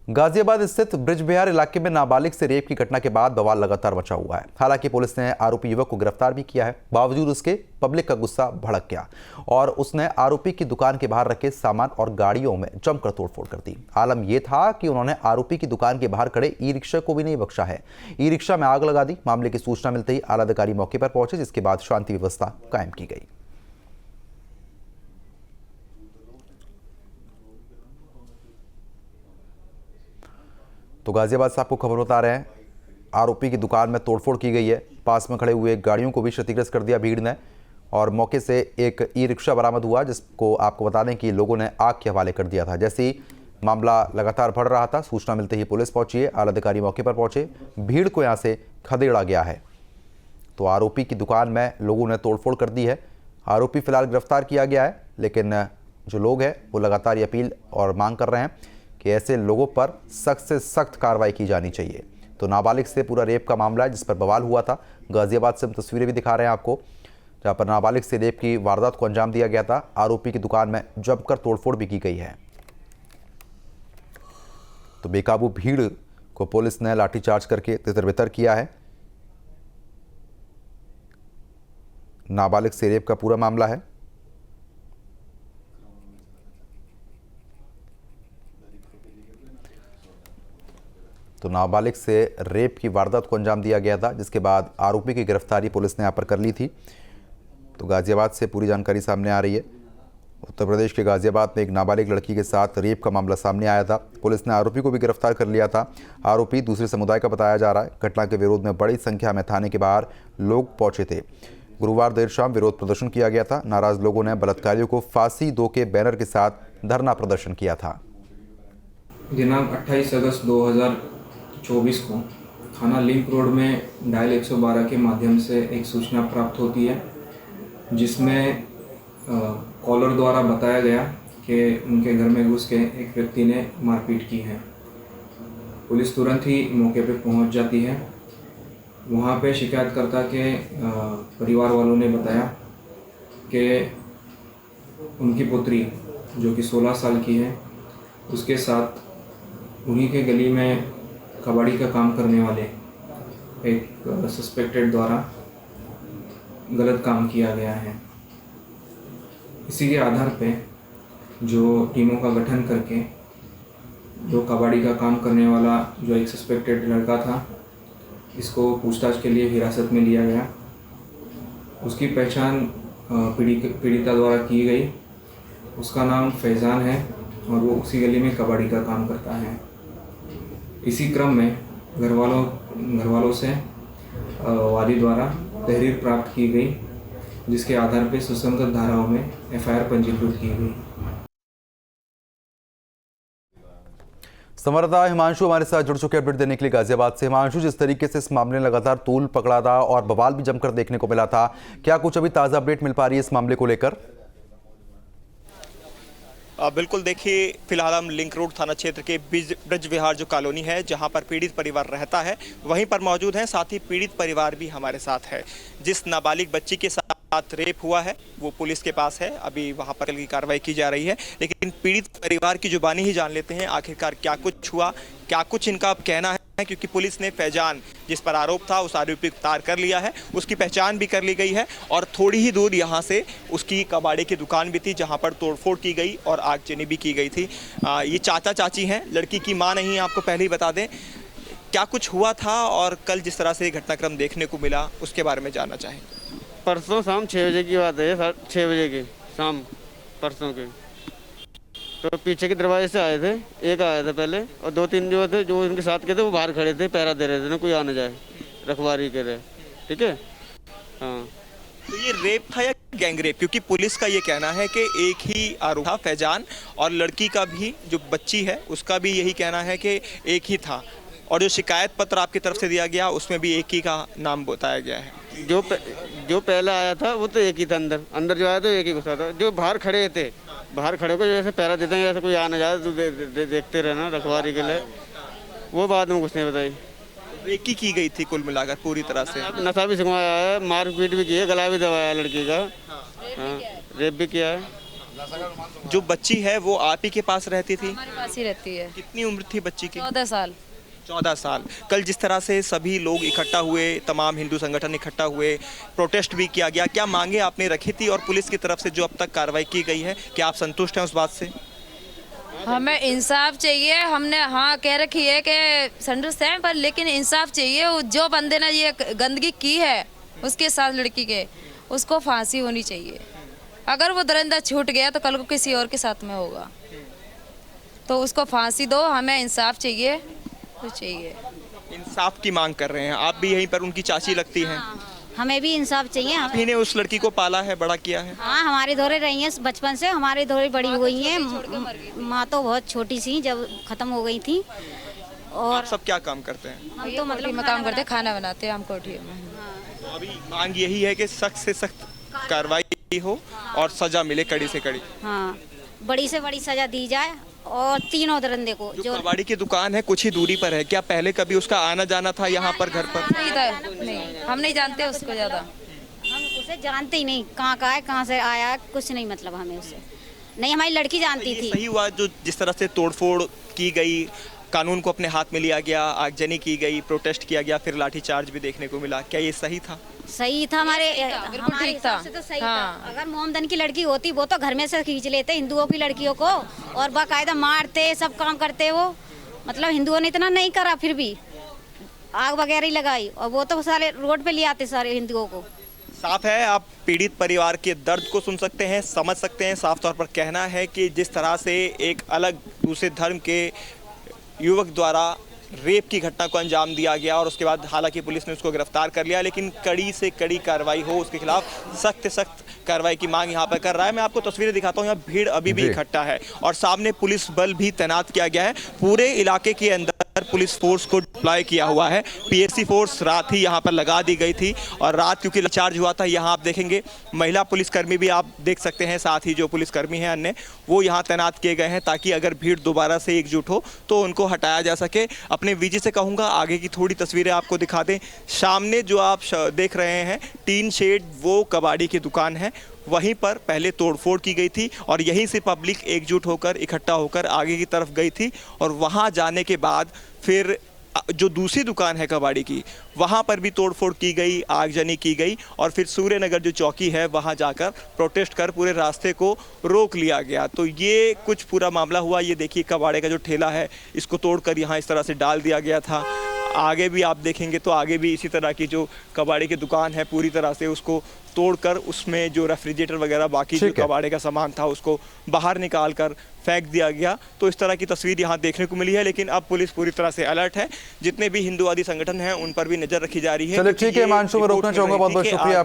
गाजियाबाद स्थित ब्रिज बिहार इलाके में नाबालिग से रेप की घटना के बाद बवाल लगातार मचा हुआ है। हालांकि पुलिस ने आरोपी युवक को गिरफ्तार भी किया है। बावजूद उसके पब्लिक का गुस्सा भड़क गया और उसने आरोपी की दुकान के बाहर रखे सामान और गाड़ियों में जमकर तोड़फोड़ कर दी। आलम यह था कि उन्होंने आरोपी की दुकान के बाहर खड़े ई रिक्शा को भी नहीं बख्शा है। ई रिक्शा में आग लगा दी। मामले की सूचना मिलते ही आला अधिकारी मौके पर पहुंचे, जिसके बाद शांति व्यवस्था कायम की गई। तो गाजियाबाद से आपको खबर बता रहे हैं, आरोपी की दुकान में तोड़फोड़ की गई है। पास में खड़े हुए गाड़ियों को भी क्षतिग्रस्त कर दिया भीड़ ने और मौके से एक ई रिक्शा बरामद हुआ, जिसको आपको बता दें कि लोगों ने आग के हवाले कर दिया था। जैसे ही मामला लगातार बढ़ रहा था, सूचना मिलते ही पुलिस पहुंची है, आला अधिकारी मौके पर पहुंचे। भीड़ को यहां से खदेड़ा गया है। तो आरोपी की दुकान में लोगों ने तोड़फोड़ कर दी है। आरोपी फिलहाल गिरफ्तार किया गया है, लेकिन जो लोग हैं वो लगातार ये अपील और मांग कर रहे हैं कि ऐसे लोगों पर सख्त से सख्त कार्रवाई की जानी चाहिए। तो नाबालिग से पूरा रेप का मामला है, जिस पर बवाल हुआ था। गाजियाबाद से हम तस्वीरें भी दिखा रहे हैं आपको, जहां पर नाबालिग से रेप की वारदात को अंजाम दिया गया था। आरोपी की दुकान में जमकर तोड़फोड़ भी की गई है। तो बेकाबू भीड़ को पुलिस ने लाठीचार्ज करके तितर-बितर किया है। नाबालिग से रेप का पूरा मामला है। तो नाबालिग से रेप की वारदात को अंजाम दिया गया था, जिसके बाद आरोपी की गिरफ्तारी पुलिस ने यहाँ पर कर ली थी। तो गाजियाबाद से पूरी जानकारी सामने आ रही है। उत्तर प्रदेश के गाजियाबाद में एक नाबालिग लड़की के साथ रेप का मामला सामने आया था। पुलिस ने आरोपी को भी गिरफ्तार कर लिया था। आरोपी दूसरे समुदाय का बताया जा रहा है। घटना के विरोध में बड़ी संख्या में थाने के बाहर लोग पहुंचे थे। गुरुवार देर शाम विरोध प्रदर्शन किया गया था। नाराज लोगों ने बलात्कारियों को फांसी दो के बैनर के साथ धरना प्रदर्शन किया था। दिनांक 28 अगस्त 2024 को थाना लिंक रोड में डायल 112 के माध्यम से एक सूचना प्राप्त होती है, जिसमें कॉलर द्वारा बताया गया कि उनके घर में घुस के एक व्यक्ति ने मारपीट की है। पुलिस तुरंत ही मौके पर पहुंच जाती है। वहां पे शिकायतकर्ता के परिवार वालों ने बताया कि उनकी पुत्री जो कि 16 साल की है, उसके साथ उन्हीं के गली में कबाड़ी का काम करने वाले एक सस्पेक्टेड द्वारा गलत काम किया गया है। इसी के आधार पे जो टीमों का गठन करके जो कबाड़ी का काम करने वाला जो एक सस्पेक्टेड लड़का था, इसको पूछताछ के लिए हिरासत में लिया गया। उसकी पहचान पीड़िता द्वारा की गई। उसका नाम फैज़ान है और वो उसी गली में कबाड़ी का काम करता है। इसी क्रम में घर वालों से वादी द्वारा तहरीर प्राप्त की गई, जिसके आधार पर सुसंगत धाराओं में एफआईआर पंजीकृत की गई। संवाददाता हिमांशु हमारे साथ जुड़ चुके अपडेट देने के लिए गाजियाबाद से। हिमांशु, जिस तरीके से इस मामले ने लगातार तूल पकड़ा था और बवाल भी जमकर देखने को मिला था, क्या कुछ अभी ताज़ा अपडेट मिल पा रही है इस मामले को लेकर? बिल्कुल, देखिए फिलहाल हम लिंक रोड थाना क्षेत्र के ब्रिज विहार जो कॉलोनी है, जहां पर पीड़ित परिवार रहता है, वहीं पर मौजूद हैं। साथ ही पीड़ित परिवार भी हमारे साथ है। जिस नाबालिग बच्ची के साथ रेप हुआ है वो पुलिस के पास है। अभी वहां पर की कार्रवाई की जा रही है, लेकिन पीड़ित परिवार की जुबानी ही जान लेते हैं आखिरकार क्या कुछ हुआ, क्या कुछ इनका अब कहना है। क्योंकि पुलिस ने फैजान जिस पर आरोप था उस आरोपी को गिरफ्तार कर लिया है, उसकी पहचान भी कर ली गई है और थोड़ी ही दूर यहाँ से उसकी कबाड़े की दुकान भी थी, जहाँ पर तोड़फोड़ की गई और आगजनी भी की गई थी। ये चाचा चाची हैं, लड़की की माँ नहीं है, आपको पहले ही बता दें। क्या कुछ हुआ था और कल जिस तरह से घटनाक्रम देखने को मिला, उसके बारे में जानना चाहेंगे। परसों शाम 6 बजे की बात है, 6 बजे की शाम परसों की। तो पीछे के दरवाजे से आए थे, एक आया था पहले और 2-3 जो थे जो उनके साथ के थे वो बाहर खड़े थे, पहरा दे रहे थे ना कोई आ ना जाए, रखवारी के रहे। ठीक है, हाँ। तो ये रेप था या गैंग रेप? क्योंकि पुलिस का ये कहना है कि एक ही आरोप था फैजान, और लड़की का भी जो बच्ची है उसका भी यही कहना है कि एक ही था, और जो शिकायत पत्र आपकी तरफ से दिया गया उसमें भी एक ही का नाम बताया गया है। जो पहला आया था वो तो एक ही था, अंदर जो आया था एक ही घुसा था। जो बाहर खड़े थे, बाहर खड़े को जैसे पहरा देते हैं, जैसे कोई आ ना जाए तो देखते रहना रखवारी के लिए, वो बाद में कुछ नहीं बताई। रेकी की गई थी कुल मिलाकर पूरी तरह से। नशा भी सिखवाया है, मारपीट भी की है, गला भी दबाया लड़की का, हाँ, रेप भी किया है। जो बच्ची है वो आप ही के पास रहती थी? हमारे पास ही रहती है। कितनी उम्र थी बच्ची की? 14 साल। 14 साल। कल जिस तरह से सभी लोग इकट्ठा हुए, तमाम हिंदू संगठन इकट्ठा हुए, प्रोटेस्ट भी किया गया, क्या मांगे आपने रखी थी और पुलिस की तरफ से जो अब तक कार्रवाई की गई है, क्या आप संतुष्ट हैं उस बात से? हमें इंसाफ चाहिए। हमने हाँ कह रखी है कि संतुष्ट हैं, पर लेकिन इंसाफ चाहिए। जो बंदे ने ये गंदगी की है उसके साथ लड़की के, उसको फांसी होनी चाहिए। अगर वो दरिंदा छूट गया तो कल को किसी और के साथ में होगा, तो उसको फांसी दो। हमें इंसाफ चाहिए, तो चाहिए। इंसाफ की मांग कर रहे हैं आप भी, यहीं पर उनकी चाची लगती हैं। हमें भी इंसाफ चाहिए। आप ही ने उस लड़की को पाला है, बड़ा किया है? हाँ, हमारे धोरे रही हैं बचपन से, हमारे धोरे बड़ी हुई हैं। माँ तो बहुत छोटी सी जब खत्म हो गई थी। और आप सब क्या काम करते हैं? हम तो मतलब में काम करते, खाना बनाते हैं हम कोठियों में। तो अभी मांग यही है कि सख्त से सख्त कार्रवाई हो और सजा मिले कड़ी से कड़ी। हाँ, बड़ी से बड़ी सजा दी जाए और तीनों दरिंदे को। जो कबाड़ी की दुकान है कुछ ही दूरी पर है, क्या पहले कभी उसका आना जाना था यहाँ पर घर पर? नहीं था, नहीं, हम नहीं जानते उसको ज़्यादा। हम उसे जानते ही नहीं, कहाँ का है, कहाँ से आया है, कुछ नहीं मतलब हमें उससे। नहीं, हमारी लड़की जानती ये थी। सही हुआ जो जिस तरह से तोड़फोड़ की गई, कानून को अपने हाथ में लिया गया, आगजनी की गई, प्रोटेस्ट किया गया, फिर लाठीचार्ज भी देखने को मिला, क्या ये सही था? सही था हमारे बिल्कुल हमारे ठीक था। हिसाब से तो सही हाँ। था। अगर मोमदन की लड़की होती वो तो घर में से खींच लेते हिंदुओं की लड़कियों को, और बाकायदा मारते, सब काम करते। वो मतलब हिंदुओं ने इतना नहीं करा, फिर भी आग वगैरह ही लगाई, और वो तो सारे रोड पे ले आते सारे हिंदुओं को। साफ है, आप पीड़ित परिवार के दर्द को सुन सकते हैं, समझ सकते हैं। साफ तौर पर कहना है कि जिस तरह से एक अलग दूसरे धर्म के युवक द्वारा रेप की घटना को अंजाम दिया गया और उसके बाद हालांकि पुलिस ने उसको गिरफ्तार कर लिया, लेकिन कड़ी से कड़ी कार्रवाई हो, उसके खिलाफ सख्त से सख्त कार्रवाई की मांग यहाँ पर कर रहा है। मैं आपको तस्वीरें दिखाता हूँ, यहाँ भीड़ अभी भी इकट्ठा है और सामने पुलिस बल भी तैनात किया गया है। पूरे इलाके के अंदर पुलिस फोर्स को डिप्लॉय किया हुआ है। पीएससी फोर्स रात ही यहाँ पर लगा दी गई थी और रात क्योंकि लाचार्ज हुआ था, यहाँ आप देखेंगे महिला पुलिसकर्मी भी आप देख सकते हैं, साथ ही जो पुलिसकर्मी हैं अन्य वो यहाँ तैनात किए गए हैं ताकि अगर भीड़ दोबारा से एकजुट हो तो उनको हटाया जा सके। अपने वीजी से कहूँगा आगे की थोड़ी तस्वीरें आपको दिखा दें। सामने जो आप देख रहे हैं टीन शेड, वो कबाड़ी की दुकान है, वहीं पर पहले तोड़फोड़ की गई थी और यहीं से पब्लिक एकजुट होकर इकट्ठा होकर आगे की तरफ गई थी और वहां जाने के बाद फिर जो दूसरी दुकान है कबाड़ी की वहां पर भी तोड़फोड़ की गई, आगजनी की गई और फिर सूर्यनगर जो चौकी है वहां जाकर प्रोटेस्ट कर पूरे रास्ते को रोक लिया गया। तो ये कुछ पूरा मामला हुआ। ये देखिए कबाड़े का जो ठेला है इसको तोड़कर यहाँ इस तरह से डाल दिया गया था। आगे भी आप देखेंगे तो आगे भी इसी तरह की जो कबाड़ी की दुकान है पूरी तरह से उसको तोड़कर उसमें जो रेफ्रिजरेटर वगैरह बाकी जो कबाड़े का सामान था उसको बाहर निकाल कर फेंक दिया गया। तो इस तरह की तस्वीर यहाँ देखने को मिली है, लेकिन अब पुलिस पूरी तरह से अलर्ट है। जितने भी हिंदुवादी संगठन हैं उन पर भी नजर रखी जा रही है। चलिए ठीक है, हिमांशु, मैं रोकना चाहूंगा। बहुत बहुत शुक्रिया।